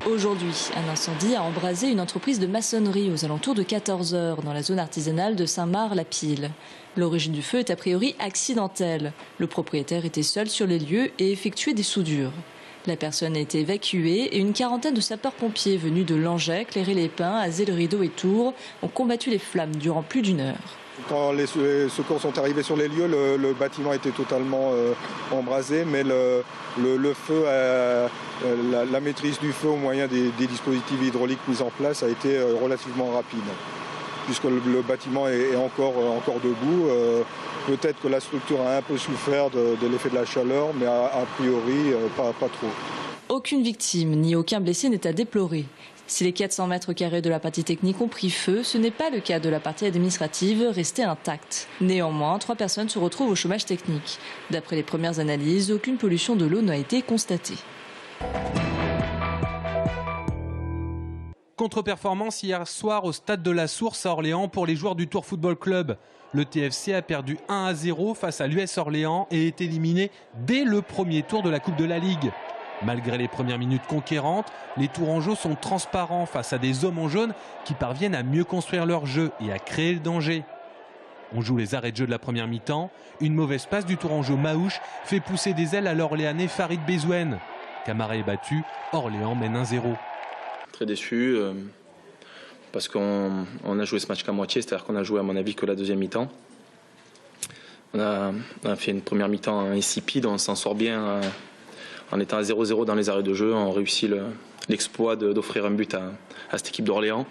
Aujourd'hui, un incendie a embrasé une entreprise de maçonnerie aux alentours de 14 h dans la zone artisanale de Saint-Marc-la-Pile. L'origine du feu est a priori accidentelle. Le propriétaire était seul sur les lieux et effectuait des soudures. La personne a été évacuée et une quarantaine de sapeurs-pompiers venus de Langeais, Cléré-les-Pins, Azay-le-Rideau et Tours ont combattu les flammes durant plus d'1 heure. Quand les secours sont arrivés sur les lieux, le bâtiment était totalement embrasé, mais le feu, la maîtrise du feu au moyen des dispositifs hydrauliques mis en place a été relativement rapide. Puisque le bâtiment est encore debout, peut-être que la structure a un peu souffert de l'effet de la chaleur, mais a priori pas trop. Aucune victime ni aucun blessé n'est à déplorer. Si les 400 mètres carrés de la partie technique ont pris feu, ce n'est pas le cas de la partie administrative, restée intacte. Néanmoins, 3 personnes se retrouvent au chômage technique. D'après les premières analyses, aucune pollution de l'eau n'a été constatée. Contre-performance hier soir au stade de la Source à Orléans pour les joueurs du Tours Football Club. Le TFC a perdu 1-0 face à l'US Orléans et est éliminé dès le premier tour de la Coupe de la Ligue. Malgré les premières minutes conquérantes, les Tourangeaux sont transparents face à des hommes en jaune qui parviennent à mieux construire leur jeu et à créer le danger. On joue les arrêts de jeu de la première mi-temps. Une mauvaise passe du Tourangeau Maouche fait pousser des ailes à l'Orléanais Farid Bezouane. Camara est battu, Orléans mène 1-0. Très déçu parce qu'on a joué ce match qu'à moitié, c'est-à-dire qu'on a joué à mon avis que la deuxième mi-temps. On a fait une première mi-temps insipide, on s'en sort bien en étant à 0-0 dans les arrêts de jeu. On réussit l'exploit d'offrir un but à cette équipe d'Orléans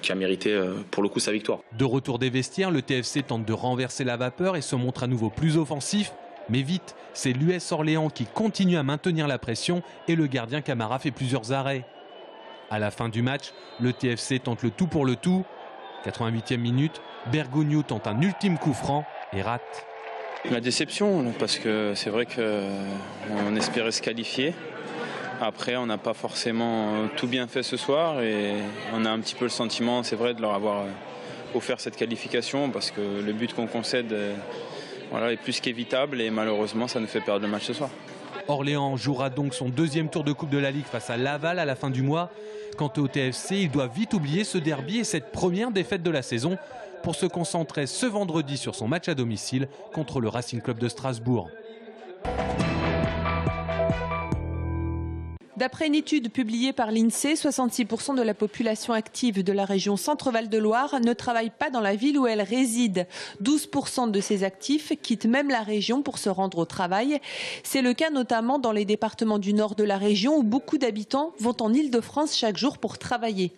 qui a mérité pour le coup sa victoire. De retour des vestiaires, le TFC tente de renverser la vapeur et se montre à nouveau plus offensif. Mais vite, c'est l'US Orléans qui continue à maintenir la pression et le gardien Camara fait plusieurs arrêts. À la fin du match, le TFC tente le tout pour le tout. 88e minute, Bergogneau tente un ultime coup franc et rate. La déception, parce que c'est vrai qu'on espérait se qualifier. Après, on n'a pas forcément tout bien fait ce soir et on a un petit peu le sentiment, c'est vrai, de leur avoir offert cette qualification parce que le but qu'on concède est plus qu'évitable et malheureusement, ça nous fait perdre le match ce soir. Orléans jouera donc son deuxième tour de Coupe de la Ligue face à Laval à la fin du mois. Quant au TFC, il doit vite oublier ce derby et cette première défaite de la saison pour se concentrer ce vendredi sur son match à domicile contre le Racing Club de Strasbourg. D'après une étude publiée par l'INSEE, 66% de la population active de la région Centre-Val de Loire ne travaille pas dans la ville où elle réside. 12% de ces actifs quittent même la région pour se rendre au travail. C'est le cas notamment dans les départements du nord de la région où beaucoup d'habitants vont en Île-de-France chaque jour pour travailler.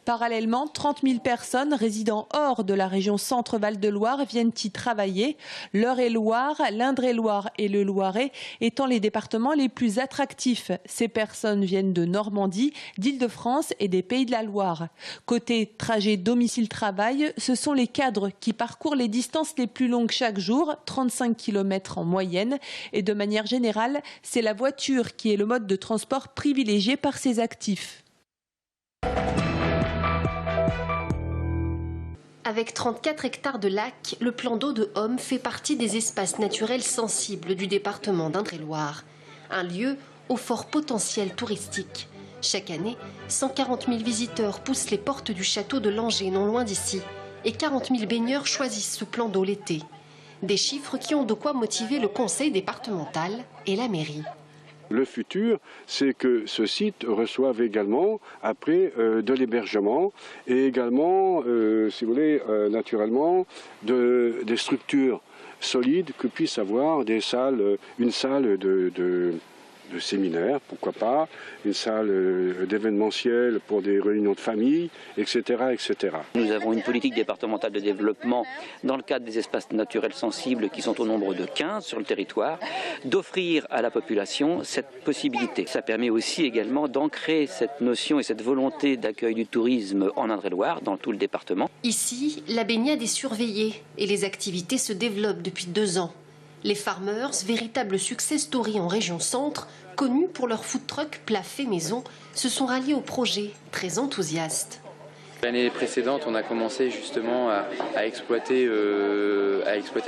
Parallèlement, 30 000 personnes résidant hors de la région Centre-Val de Loire viennent y travailler. l'Eure-et-Loire, l'Indre-et-Loire et le Loiret étant les départements les plus attractifs. Ces personnes viennent de Normandie, d'Île-de-France et des Pays de la Loire. Côté trajet domicile-travail, ce sont les cadres qui parcourent les distances les plus longues chaque jour, 35 km en moyenne. Et de manière générale, c'est la voiture qui est le mode de transport privilégié par ces actifs. Avec 34 hectares de lacs, le plan d'eau de Homme fait partie des espaces naturels sensibles du département d'Indre-et-Loire. Un lieu au fort potentiel touristique. Chaque année, 140 000 visiteurs poussent les portes du château de Langeais, non loin d'ici, et 40 000 baigneurs choisissent ce plan d'eau l'été. Des chiffres qui ont de quoi motiver le conseil départemental et la mairie. Le futur, c'est que ce site reçoive également, après, de l'hébergement et également, si vous voulez, naturellement, des structures solides que puissent avoir des salles, une salle de séminaire, pourquoi pas, une salle d'événementiel pour des réunions de famille, etc., etc. Nous avons une politique départementale de développement dans le cadre des espaces naturels sensibles qui sont au nombre de 15 sur le territoire, d'offrir à la population cette possibilité. Ça permet aussi également d'ancrer cette notion et cette volonté d'accueil du tourisme en Indre-et-Loire dans tout le département. Ici, la baignade est surveillée et les activités se développent depuis 2 ans. Les Farmers, véritable success story en région centre, connus pour leur food truck plat fait maison, se sont ralliés au projet, très enthousiastes. L'année précédente, on a commencé justement à exploiter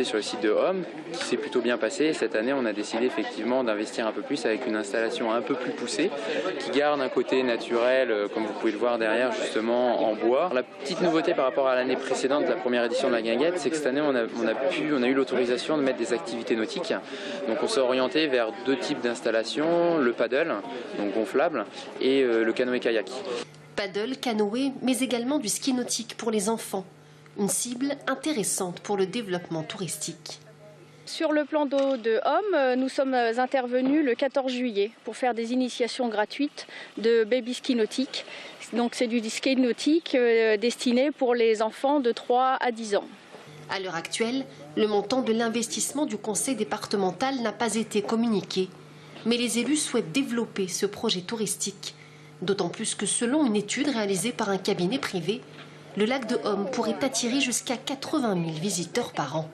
sur le site de Homme, qui s'est plutôt bien passé. Cette année, on a décidé effectivement d'investir un peu plus avec une installation un peu plus poussée, qui garde un côté naturel, comme vous pouvez le voir derrière, justement en bois. La petite nouveauté par rapport à l'année précédente, la première édition de la Guinguette, c'est que cette année, on a eu l'autorisation de mettre des activités nautiques. Donc on s'est orienté vers 2 types d'installations, le paddle, donc gonflable, et le canoë-kayak. Paddle, canoë, mais également du ski nautique pour les enfants. Une cible intéressante pour le développement touristique. Sur le plan d'eau de Homme, nous sommes intervenus le 14 juillet pour faire des initiations gratuites de baby ski nautique. Donc c'est du ski nautique destiné pour les enfants de 3 à 10 ans. À l'heure actuelle, le montant de l'investissement du conseil départemental n'a pas été communiqué. Mais les élus souhaitent développer ce projet touristique. D'autant plus que selon une étude réalisée par un cabinet privé, le lac de Homme pourrait attirer jusqu'à 80 000 visiteurs par an.